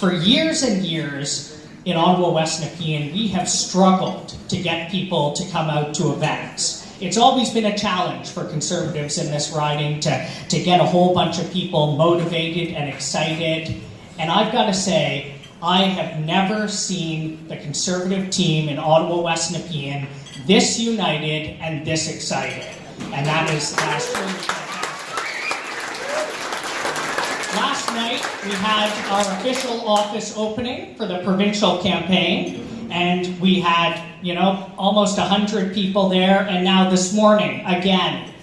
For years and years in Ottawa West-Nepean, we have struggled to get people to come out to events. It's always been a challenge for Conservatives in this riding to get a whole bunch of people motivated and excited. And I've got to say, I have never seen the Conservative team in Ottawa West-Nepean this united and this excited. And that's truly fantastic. Last night, we had our official office opening for the provincial campaign. And we had, almost 100 people there. And now this morning, again,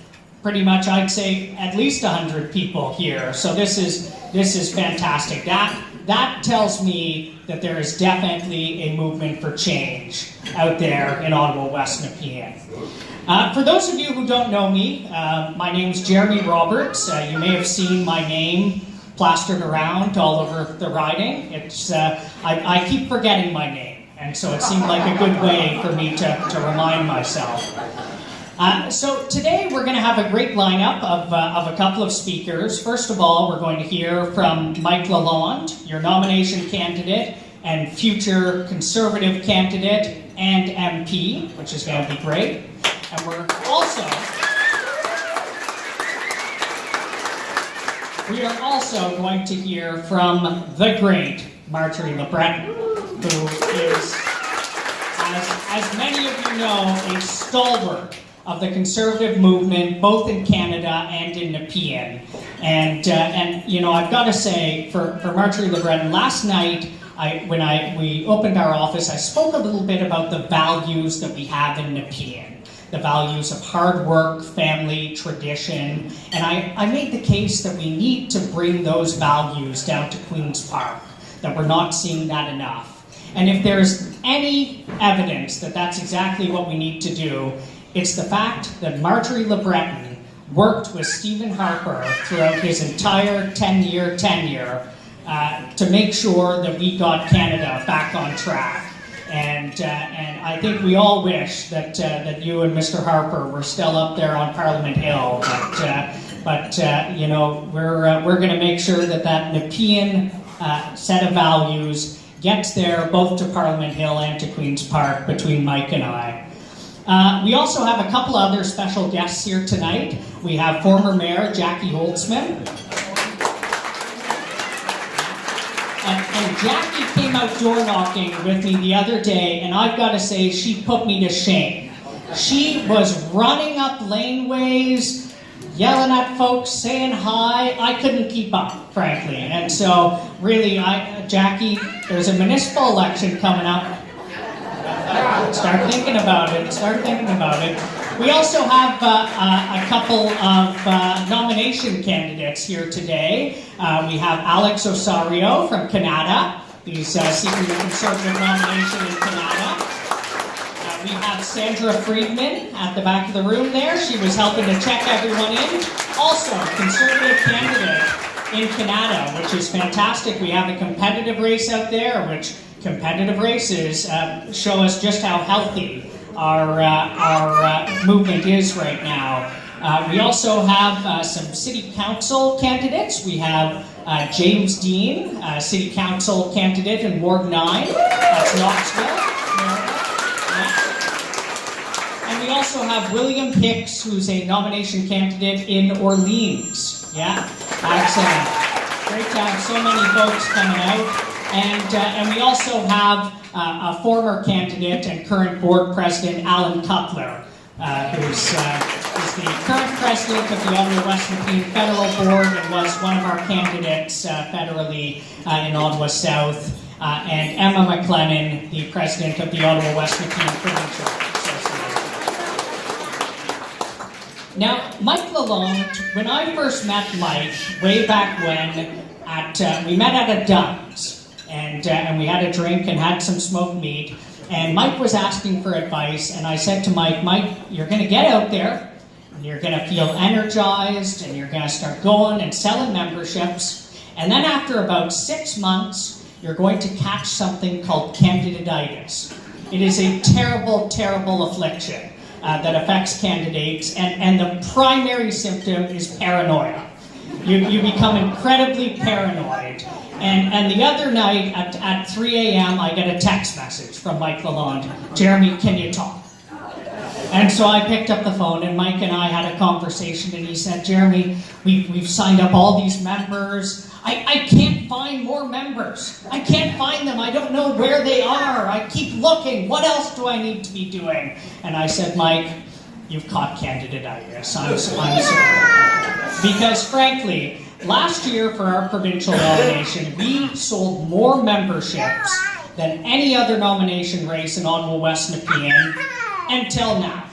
pretty much I'd say at least 100 people here. So this is fantastic. That tells me that there is definitely a movement for change out there in Ottawa West-Nepean. For those of you who don't know me, my name's Jeremy Roberts. You may have seen my name plastered around all over the riding. I keep forgetting my name. And so it seemed like a good way for me to remind myself. So today we're going to have a great lineup of a couple of speakers. First of all, we're going to hear from Mike Lalonde, your nomination candidate and future Conservative candidate and MP, which is going to be great. And we are also going to hear from the great Marjory LeBreton, who is, as many of you know, a stalwart of the Conservative movement, both in Canada and in Nepean. And I've got to say, for Marjory LeBreton, last night, when we opened our office, I spoke a little bit about the values that we have in Nepean. The values of hard work, family, tradition. And I made the case that we need to bring those values down to Queen's Park, that we're not seeing that enough. And if there's any evidence that that's exactly what we need to do, it's the fact that Marjory LeBreton worked with Stephen Harper throughout his entire 10-year tenure to make sure that we got Canada back on track. And I think we all wish that you and Mr. Harper were still up there on Parliament Hill. But we're going to make sure that Nepean set of values gets there both to Parliament Hill and to Queen's Park between Mike and I. We also have a couple other special guests here tonight. We have former Mayor Jackie Holtzman. And Jackie came out door knocking with me the other day, and I've got to say, she put me to shame. She was running up laneways, yelling at folks, saying hi. I couldn't keep up, frankly. And so, really, Jackie, there's a municipal election coming up. Start thinking about it. We also have a couple of nomination candidates here today. We have Alex Osario from Canada. He's seeking the Conservative nomination in Canada. We have Sandra Friedman at the back of the room there. She was helping to check everyone in. Also, Conservative candidate in Canada, which is fantastic. We have a competitive race out there, which competitive races show us just how healthy our movement is right now. We also have some city council candidates. We have James Dean, city council candidate in Ward 9. That's Knoxville. And we also have William Hicks, who's a nomination candidate in Orleans. Yeah, excellent. Great to have so many folks coming out. And we also have a former candidate and current board president, Alan Cutler, who's the current president of the Ottawa West-Nepean Federal Board and was one of our candidates federally in Ottawa South, and Emma McLennan, the president of the Ottawa West-Nepean Provincial Association. Now, Mike Lalonde, when I first met Mike, way back when, we met at a Dunn's. And we had a drink and had some smoked meat. And Mike was asking for advice. And I said to Mike, you're going to get out there. And you're going to feel energized. And you're going to start going and selling memberships. And then after about 6 months, you're going to catch something called candiditis. It is a terrible, terrible affliction that affects candidates. And the primary symptom is paranoia. You become incredibly paranoid. And the other night at 3 a.m., I get a text message from Mike Lalonde. Jeremy, can you talk? And so I picked up the phone, and Mike and I had a conversation, and he said, Jeremy, we've signed up all these members. I can't find more members. I can't find them. I don't know where they are. I keep looking. What else do I need to be doing? And I said, Mike, you've caught candiditis. I'm sorry. Because frankly, last year for our provincial nomination, we sold more memberships than any other nomination race in Ottawa West-Nepean until now.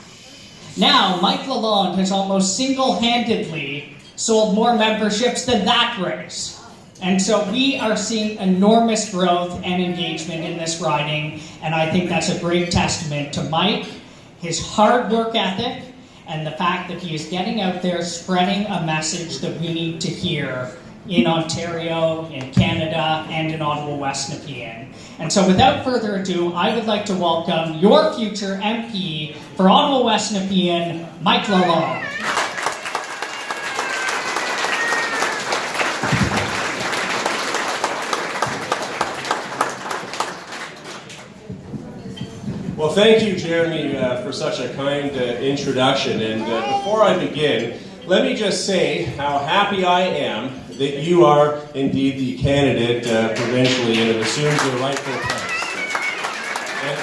Now, Mike Lalonde has almost single-handedly sold more memberships than that race. And so we are seeing enormous growth and engagement in this riding, and I think that's a great testament to Mike, his hard work ethic, and the fact that he is getting out there spreading a message that we need to hear in Ontario, in Canada, and in Ottawa West-Nepean. And so without further ado, I would like to welcome your future MP for Ottawa West-Nepean, Mike Lalonde. Well, thank you, Jeremy, for such a kind introduction. And before I begin, let me just say how happy I am that you are indeed the candidate provincially and have assumed your rightful place. And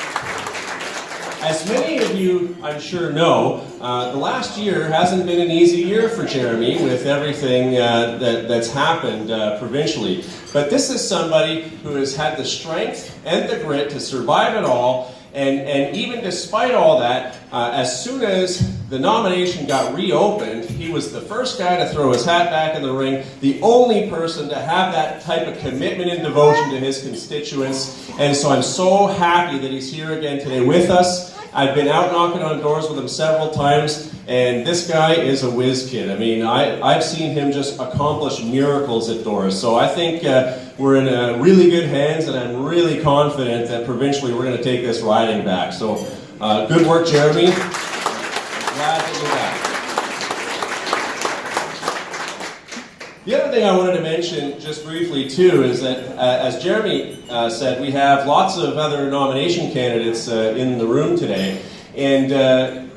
as many of you, I'm sure, know, the last year hasn't been an easy year for Jeremy with everything that's happened provincially. But this is somebody who has had the strength and the grit to survive it all. And even despite all that, as soon as the nomination got reopened, he was the first guy to throw his hat back in the ring, the only person to have that type of commitment and devotion to his constituents. And so I'm so happy that he's here again today with us. I've been out knocking on doors with him several times, and this guy is a whiz kid. I mean, I've seen him just accomplish miracles at doors. So I think we're in really good hands, and I'm really confident that provincially we're going to take this riding back. So good work, Jeremy. Glad that you're back. The other thing I wanted to mention just briefly too is that as Jeremy said, we have lots of other nomination candidates in the room today. And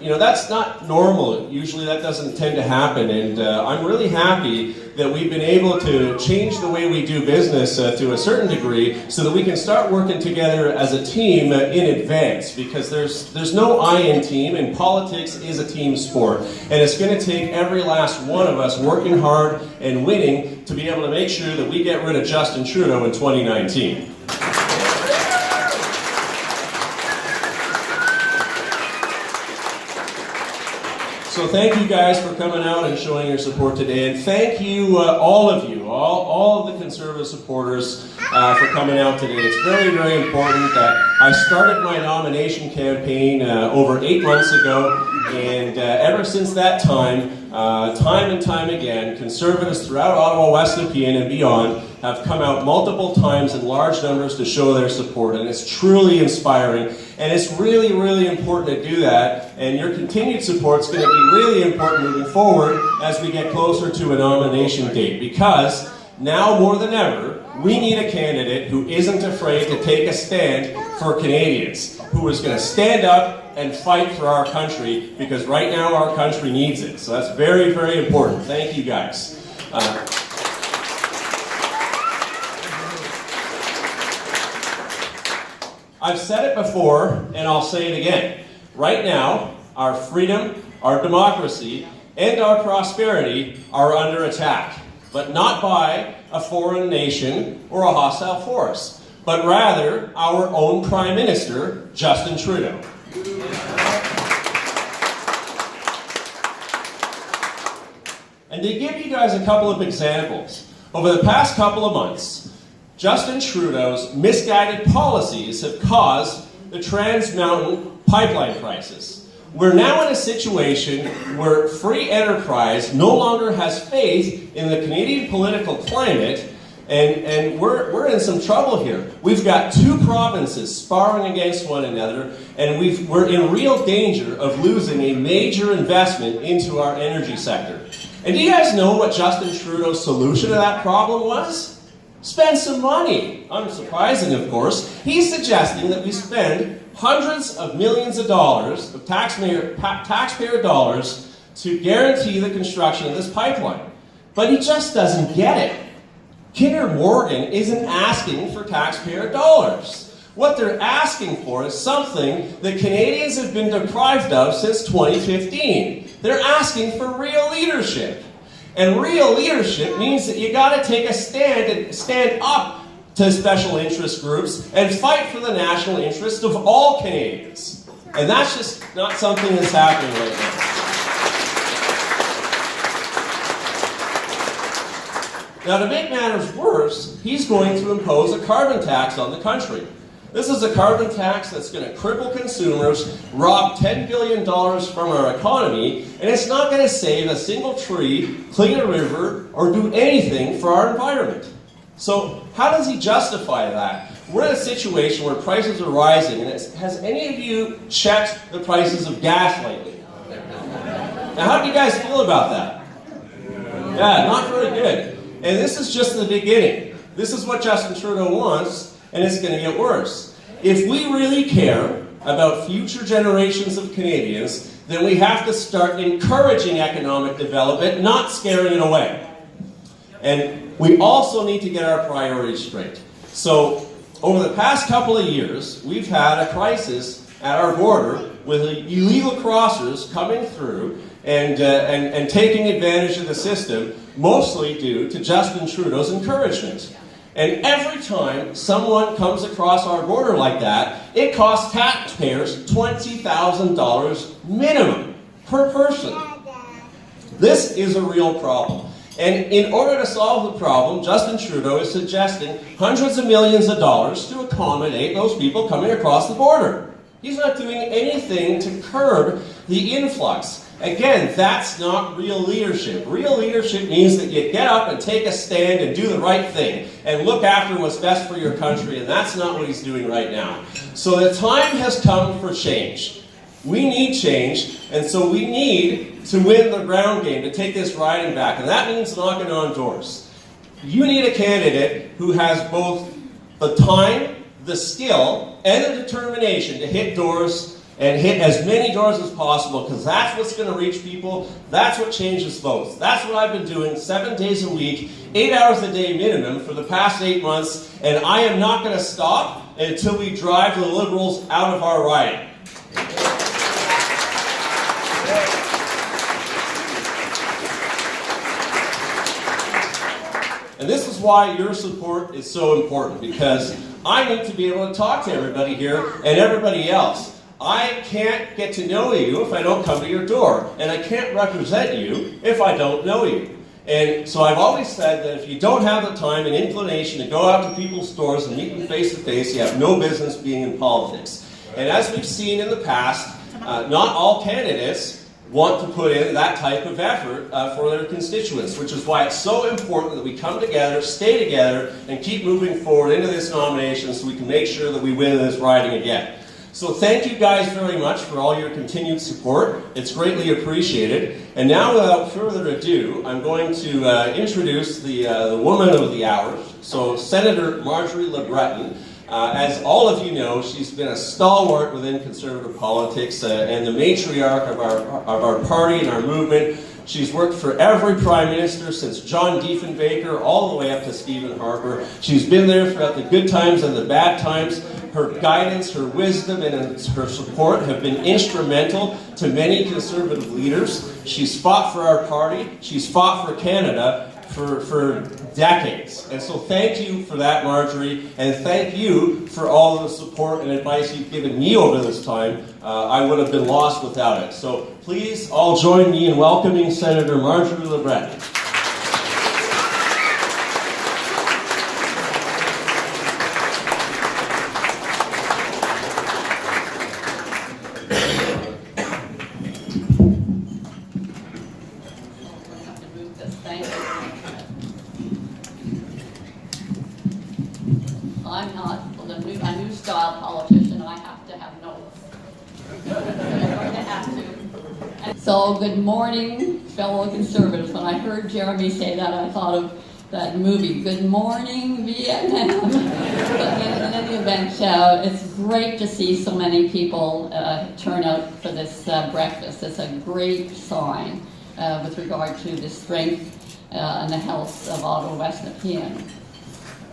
you know, that's not normal. Usually that doesn't tend to happen. And I'm really happy that we've been able to change the way we do business to a certain degree so that we can start working together as a team in advance, because there's no I in team, and politics is a team sport. And it's going to take every last one of us working hard and winning to be able to make sure that we get rid of Justin Trudeau in 2019. So thank you guys for coming out and showing your support today, and thank you, all of you, all of the Conservative supporters for coming out today. It's very, very important that I started my nomination campaign over 8 months ago, and ever since that time, time and time again, Conservatives throughout Ottawa West-Nepean and beyond have come out multiple times in large numbers to show their support, and it's truly inspiring. And it's really, really important to do that, and your continued support is going to be really important moving forward as we get closer to a nomination date, because now more than ever, we need a candidate who isn't afraid to take a stand for Canadians, who is going to stand up and fight for our country, because right now our country needs it. So that's very, very important. Thank you guys. I've said it before, and I'll say it again. Right now, our freedom, our democracy, and our prosperity are under attack, but not by a foreign nation or a hostile force, but rather our own Prime Minister, Justin Trudeau. And to give you guys a couple of examples, over the past couple of months, Justin Trudeau's misguided policies have caused the Trans Mountain pipeline crisis. We're now in a situation where free enterprise no longer has faith in the Canadian political climate, and we're in some trouble here. We've got 2 provinces sparring against one another, and we're in real danger of losing a major investment into our energy sector. And do you guys know what Justin Trudeau's solution to that problem was? Spend some money. Unsurprising, of course. He's suggesting that we spend hundreds of millions of dollars, of taxpayer dollars, to guarantee the construction of this pipeline. But he just doesn't get it. Kinder Morgan isn't asking for taxpayer dollars. What they're asking for is something that Canadians have been deprived of since 2015. They're asking for real leadership. And real leadership means that you got to take a stand and stand up to special interest groups and fight for the national interest of all Canadians. And that's just not something that's happening right now. Now, to make matters worse, he's going to impose a carbon tax on the country. This is a carbon tax that's going to cripple consumers, rob $10 billion from our economy, and it's not going to save a single tree, clean a river, or do anything for our environment. So how does he justify that? We're in a situation where prices are rising, and has any of you checked the prices of gas lately? Now, how do you guys feel about that? Yeah, not very good. And this is just the beginning. This is what Justin Trudeau wants, and it's going to get worse. If we really care about future generations of Canadians, then we have to start encouraging economic development, not scaring it away. And we also need to get our priorities straight. So, over the past couple of years, we've had a crisis at our border with illegal crossers coming through and taking advantage of the system, mostly due to Justin Trudeau's encouragement. And every time someone comes across our border like that, it costs taxpayers $20,000 minimum per person. This is a real problem. And in order to solve the problem, Justin Trudeau is suggesting hundreds of millions of dollars to accommodate those people coming across the border. He's not doing anything to curb the influx. Again, that's not real leadership. Real leadership means that you get up and take a stand and do the right thing and look after what's best for your country, and that's not what he's doing right now. So the time has come for change. We need change, and so we need to win the ground game, to take this riding back, and that means knocking on doors. You need a candidate who has both the time, the skill, and the determination to hit doors and hit as many doors as possible, because that's what's going to reach people. That's what changes votes. That's what I've been doing 7 days a week, 8 hours a day minimum for the past 8 months, and I am not going to stop until we drive the Liberals out of our riding. And this is why your support is so important, because I need to be able to talk to everybody here and everybody else. I can't get to know you if I don't come to your door, and I can't represent you if I don't know you. And so I've always said that if you don't have the time and inclination to go out to people's doors and meet them face to face, you have no business being in politics. And as we've seen in the past, not all candidates want to put in that type of effort for their constituents, which is why it's so important that we come together, stay together, and keep moving forward into this nomination so we can make sure that we win this riding again. So thank you guys very much for all your continued support. It's greatly appreciated. And now, without further ado, I'm going to introduce the woman of the hour. So Senator Marjory LeBreton. As all of you know, she's been a stalwart within Conservative politics and the matriarch of our party and our movement. She's worked for every Prime Minister since John Diefenbaker all the way up to Stephen Harper. She's been there throughout the good times and the bad times. Her guidance, her wisdom, and her support have been instrumental to many Conservative leaders. She's fought for our party. She's fought for Canada for decades. And so thank you for that, Marjory, and thank you for all the support and advice you've given me over this time. I would have been lost without it. So please all join me in welcoming Senator Marjory LeBreton. I'm not a new style politician. I have to have notes. I'm going to have to. So good morning, fellow Conservatives. When I heard Jeremy say that, I thought of that movie, Good Morning Vietnam. But in any event, it's great to see so many people turn out for this breakfast. It's a great sign with regard to the strength and the health of Ottawa West-Nepean.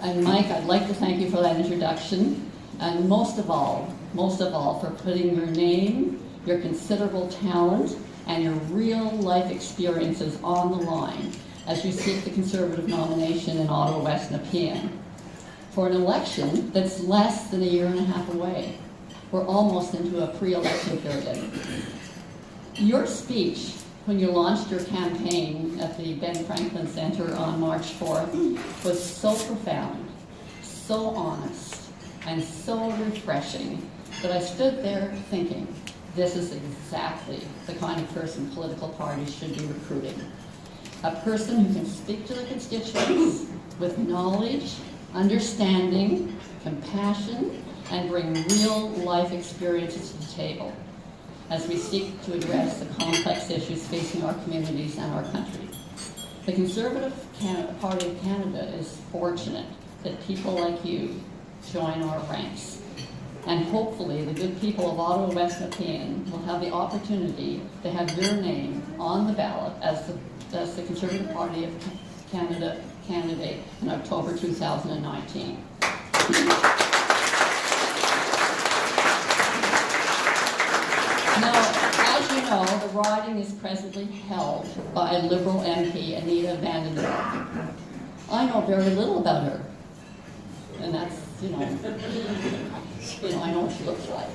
And Mike, I'd like to thank you for that introduction, and most of all, for putting your name, your considerable talent, and your real life experiences on the line as you seek the Conservative nomination in Ottawa West-Nepean for an election that's less than a year and a half away. We're almost into a pre-election period. Your speech when you launched your campaign at the Ben Franklin Centre on March 4th was so profound, so honest, and so refreshing that I stood there thinking, this is exactly the kind of person political parties should be recruiting. A person who can speak to the constituents with knowledge, understanding, compassion, and bring real life experiences to the table as we seek to address the complex issues facing our communities and our country. The Conservative Party of Canada is fortunate that people like you join our ranks. And hopefully the good people of Ottawa West-Nepean will have the opportunity to have your name on the ballot as the Conservative Party of Canada candidate in October 2019. Now, as you know, the riding is presently held by Liberal MP Anita Vandenberg. I know very little about her, and that's, I know what she looks like.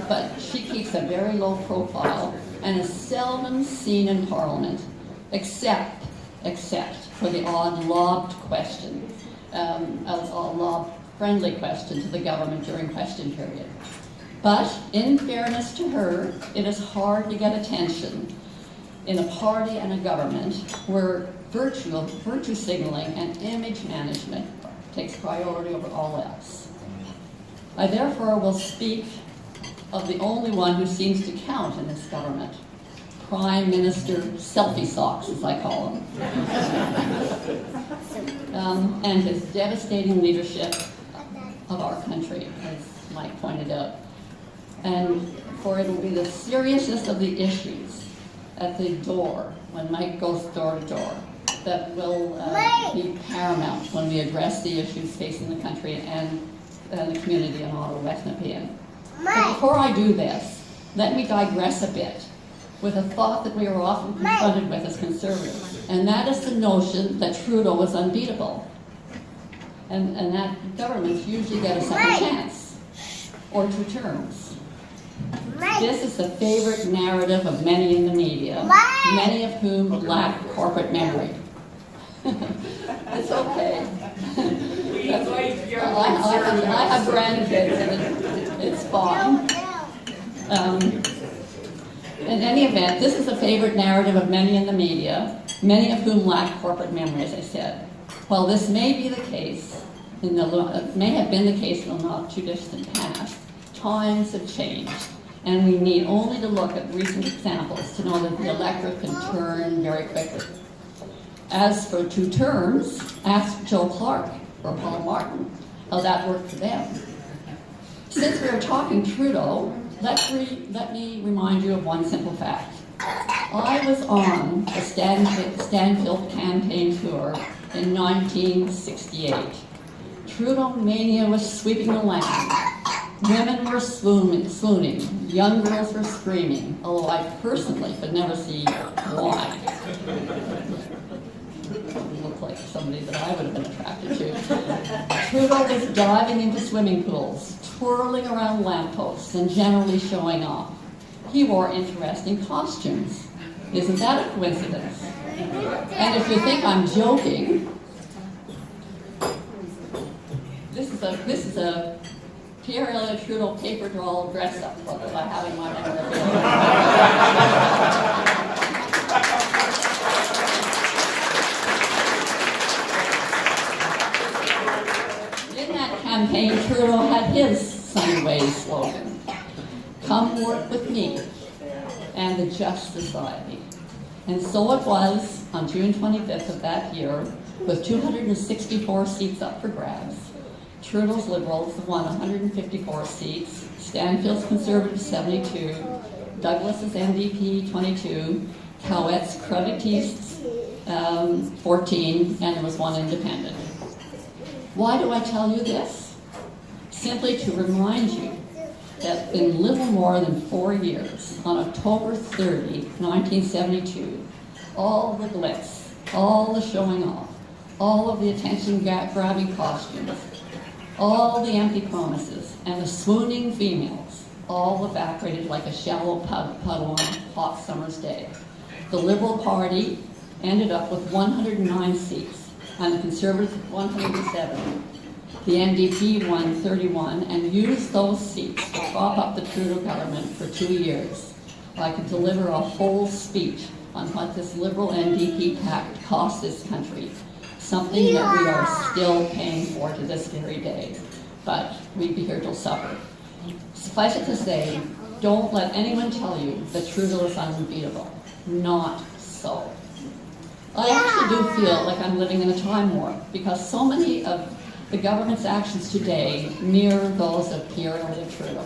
But she keeps a very low profile and is seldom seen in Parliament, except for the odd lobbed question, lob-friendly question to the government during question period. But in fairness to her, it is hard to get attention in a party and a government where virtue signaling and image management takes priority over all else. I therefore will speak of the only one who seems to count in this government, Prime Minister Selfie Socks, as I call him, and his devastating leadership of our country, as Mike pointed out. And for it will be the seriousness of the issues at the door, when Mike goes door to door, that will be paramount when we address the issues facing the country and the community in Ottawa West-Nepean. But before I do this, let me digress a bit with a thought that we are often confronted with as Conservatives, and that is the notion that Trudeau was unbeatable, and that governments usually get a second chance, or 2 terms. This is the favorite narrative of many in the media, many of whom lack corporate memory. It's okay. I have grandkids, and it's fine. In any event, this is a favorite narrative of many in the media, many of whom lack corporate memory, as I said. While this may be the case, may have been the case in the not too distant past, times have changed, and we need only to look at recent examples to know that the electorate can turn very quickly. As for 2 terms, ask Joe Clark or Paul Martin how that worked for them. Since we are talking Trudeau, let me remind you of one simple fact. I was on the Stanfield campaign tour in 1968. Trudeau mania was sweeping the land. Women were swooning, young girls were screaming, although I personally could never see why. It looked like somebody that I would have been attracted to. Trudeau was diving into swimming pools, twirling around lampposts, and generally showing off. He wore interesting costumes. Isn't that a coincidence? And if you think I'm joking, this is a Pierre Elliott Trudeau paper doll dress up look that I have in my memorabilia. In that campaign, Trudeau had his Sunny Ways slogan, "Come work with me and the Just Society." And so it was on June 25th of that year With 264 seats up for grabs, Trudeau's Liberals won 154 seats, Stanfield's Conservatives 72, Douglas's NDP 22, Cowet's Creditistes 14, and there was one independent. Why do I tell you this? Simply to remind you that in little more than 4 years, on October 30, 1972, all the glitz, all the showing off, all of the attention-grabbing costumes, all the empty promises, and the swooning females, all evaporated like a shallow puddle on a hot summer's day. The Liberal Party ended up with 109 seats, and the Conservatives 107. The NDP won 31 and used those seats to prop up the Trudeau government for 2 years. I could deliver a whole speech on what this Liberal NDP pact cost this country, something that we are still paying for to this very day. But we'd be here till supper. Suffice it to say, don't let anyone tell you that Trudeau is unbeatable. Not so. I actually do feel like I'm living in a time warp because so many of the government's actions today mirror those of Pierre Elliott Trudeau.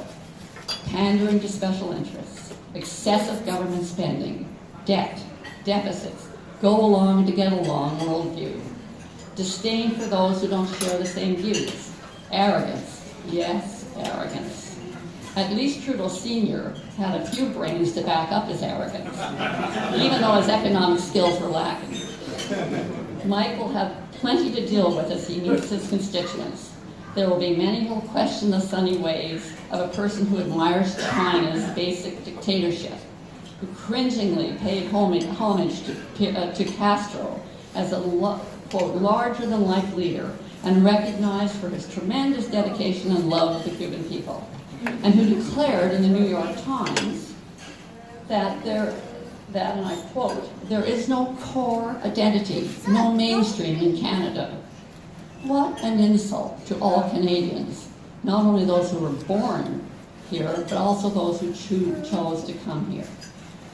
Pandering to special interests, excessive government spending, debt, deficits, go along to get along worldview, disdain for those who don't share the same views, arrogance, yes, arrogance. At least Trudeau Sr. had a few brains to back up his arrogance, even though his economic skills were lacking. Mike will have plenty to deal with as he meets his constituents. There will be many who will question the sunny ways of a person who admires China's basic dictatorship, who cringingly paid homage to Castro as a, quote, larger-than-life leader and recognized for his tremendous dedication and love of the Cuban people, and who declared in the New York Times that and I quote, "There is no core identity, no mainstream in Canada." What an insult to all Canadians, not only those who were born here, but also those who chose to come here.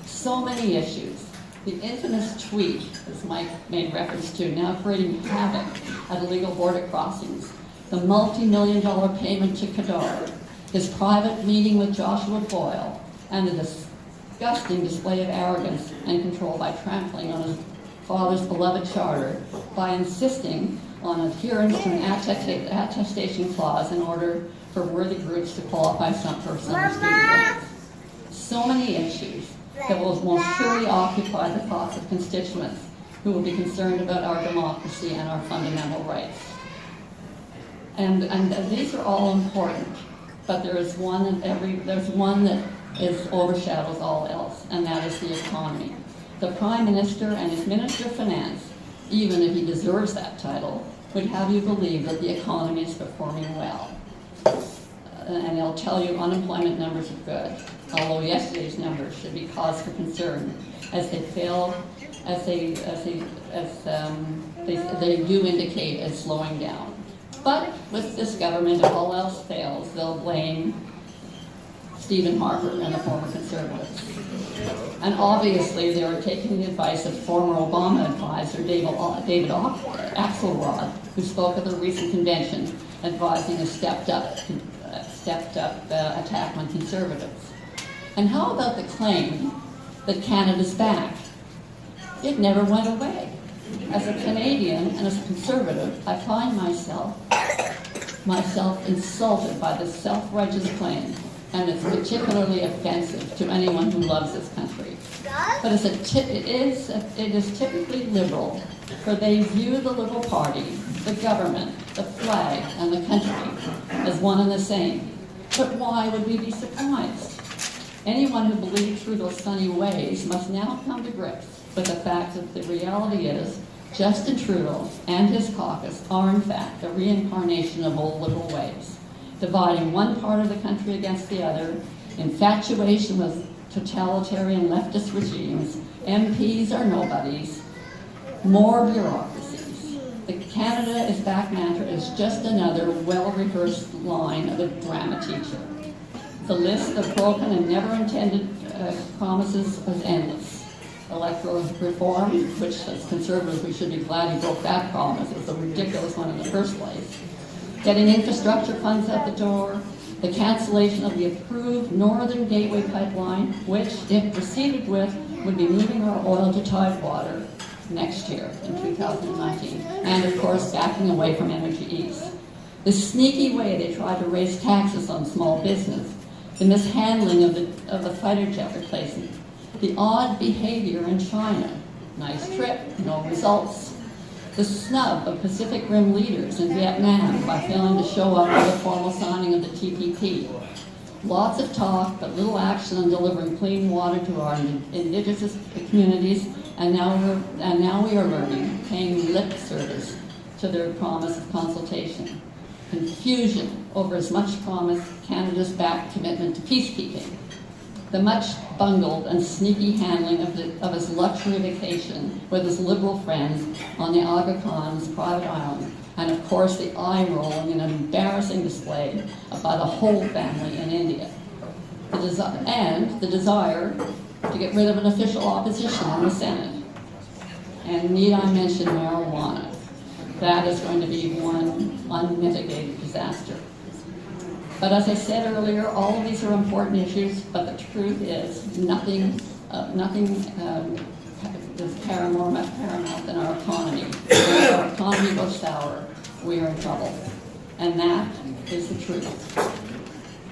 So many issues. The infamous tweet, as Mike made reference to, now creating havoc at illegal border crossings, the multi-million-dollar payment to Qadar, his private meeting with Joshua Boyle, and the disgusting display of arrogance and control by trampling on his father's beloved charter by insisting on adherence to an attestation clause in order for worthy groups to qualify for summer student loans. So many issues that will most surely occupy the thoughts of constituents who will be concerned about our democracy and our fundamental rights. And these are all important, but there's one that overshadows all else, and that is the economy. The Prime Minister and his Minister of Finance, even if he deserves that title, would have you believe that the economy is performing well. And they'll tell you unemployment numbers are good, although yesterday's numbers should be cause for concern, as they do indicate as slowing down. But with this government, if all else fails, they'll blame Stephen Harper and the former Conservatives. And obviously, they are taking the advice of former Obama advisor David Axelrod, who spoke at the recent convention advising a stepped up attack on Conservatives. And how about the claim that Canada's back? It never went away. As a Canadian and as a Conservative, I find myself insulted by this self-righteous claim, and it's particularly offensive to anyone who loves this country. But it is typically Liberal, for they view the Liberal Party, the government, the flag, and the country as one and the same. But why would we be surprised? Anyone who believed Trudeau's sunny ways must now come to grips with the fact that the reality is Justin Trudeau and his caucus are in fact the reincarnation of old Liberal ways, dividing one part of the country against the other, infatuation with totalitarian leftist regimes, MPs are nobodies, more bureaucracies. The Canada is Back mantra is just another well-rehearsed line of a drama teacher. The list of broken and never intended promises was endless. electoral reform, which as conservatives we should be glad he broke that promise. It was a ridiculous one in the first place. Getting infrastructure funds out the door, the cancellation of the approved Northern Gateway pipeline, which, if proceeded with, would be moving our oil to Tidewater next year in 2019, and of course backing away from Energy East. The sneaky way they tried to raise taxes on small business, the mishandling of the fighter jet replacement, the odd behavior in China, nice trip, no results, the snub of Pacific Rim leaders in Vietnam by failing to show up for the formal signing of the TPP. Lots of talk, but little action on delivering clean water to our indigenous communities, and now we are learning, paying lip service to their promise of consultation. Confusion over as much promised Canada's back commitment to peacekeeping. The much bungled and sneaky handling of his luxury vacation with his Liberal friends on the Aga Khan's private island, and of course the eye-rolling and embarrassing display by the whole family in India. The desire to get rid of an official opposition in the Senate. And need I mention marijuana? That is going to be one unmitigated disaster. But as I said earlier, all of these are important issues, but the truth is nothing is paramount in our economy. If our economy goes sour, we are in trouble. And that is the truth.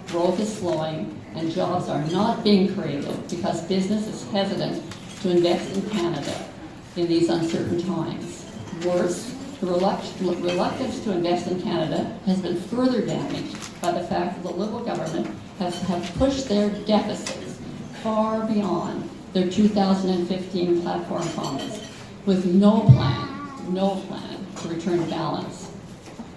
Growth is slowing, and jobs are not being created because business is hesitant to invest in Canada in these uncertain times. Worse, the reluctance to invest in Canada has been further damaged by the fact that the Liberal government have pushed their deficits far beyond their 2015 platform promise, with no plan to return balance.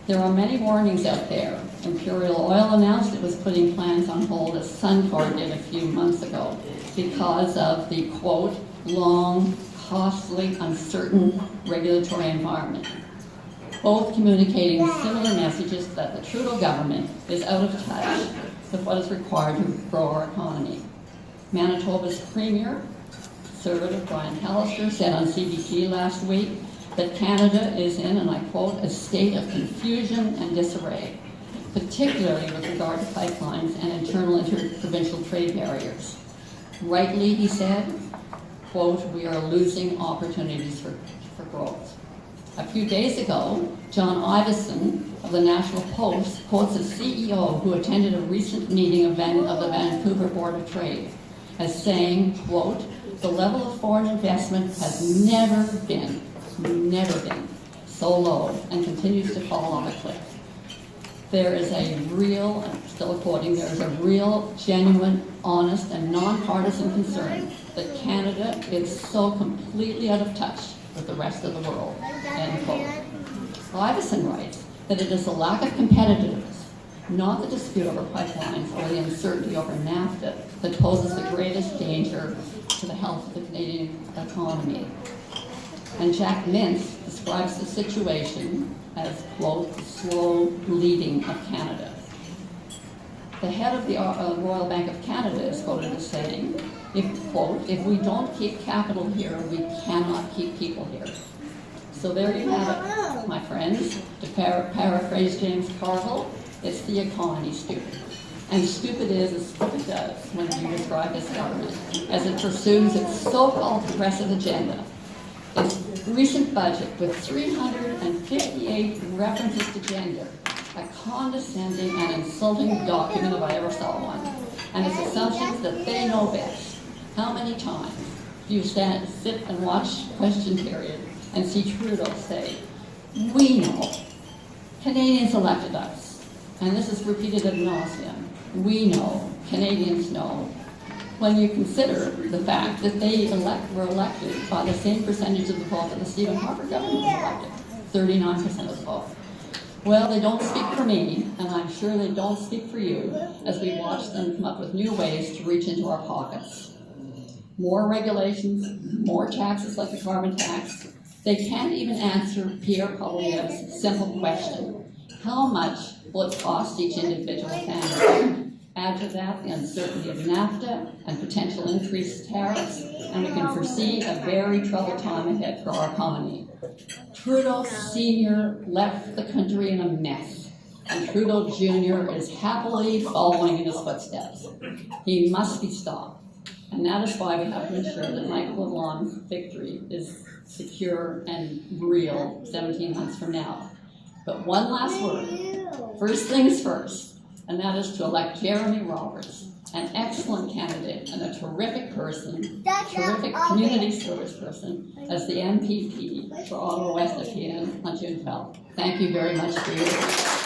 There are many warnings out there. Imperial Oil announced it was putting plans on hold, as Suncor did a few months ago, because of the, quote, long, costly, uncertain regulatory environment. Both communicating similar messages that the Trudeau government is out of touch with what is required to grow our economy. Manitoba's Premier, Conservative Brian Callister, said on CBC last week that Canada is in, and I quote, a state of confusion and disarray, particularly with regard to pipelines and internal interprovincial trade barriers. Rightly, he said, quote, we are losing opportunities for growth. A few days ago, John Ivison of the National Post quotes a CEO who attended a recent meeting of the Vancouver Board of Trade as saying, quote, the level of foreign investment has never been so low and continues to fall on a cliff. There is a real, I'm still quoting, there is a real, genuine, honest, and nonpartisan concern that Canada is so completely out of touch with the rest of the world, end quote. Ivison writes that it is the lack of competitiveness, not the dispute over pipelines or the uncertainty over NAFTA, that poses the greatest danger to the health of the Canadian economy. And Jack Mintz describes the situation as, quote, the slow bleeding of Canada. The head of the Royal Bank of Canada is quoted as saying, quote, if we don't keep capital here, we cannot keep people here. So there you have it, my friends. To paraphrase James Carville, it's the economy, stupid. And stupid is as stupid does when you describe this government, as it pursues its so-called progressive agenda. Its recent budget, with 358 references to gender, a condescending and insulting document if I ever saw one, and its assumptions that they know best. How many times do you sit and watch question period and see Trudeau say, we know, Canadians elected us, and this is repeated ad nauseum, we know, Canadians know, when you consider the fact that they were elected by the same percentage of the vote that the Stephen Harper government was elected, 39% of the vote. Well, they don't speak for me, and I'm sure they don't speak for you, as we watch them come up with new ways to reach into our pockets. More regulations, more taxes like the carbon tax. They can't even answer Pierre Poilievre's simple question. How much will it cost each individual family? Add to that the uncertainty of NAFTA and potential increased tariffs, and we can foresee a very troubled time ahead for our economy. Trudeau Sr. left the country in a mess, and Trudeau Jr. is happily following in his footsteps. He must be stopped, and that is why we have to ensure that Michael Lalonde's victory is secure and real 17 months from now. But one last word. First things first, and that is to elect Jeremy Roberts, an excellent candidate and a terrific person, terrific community service person, as the MPP for Ottawa West-Nepean on June 12th. Thank you very much for your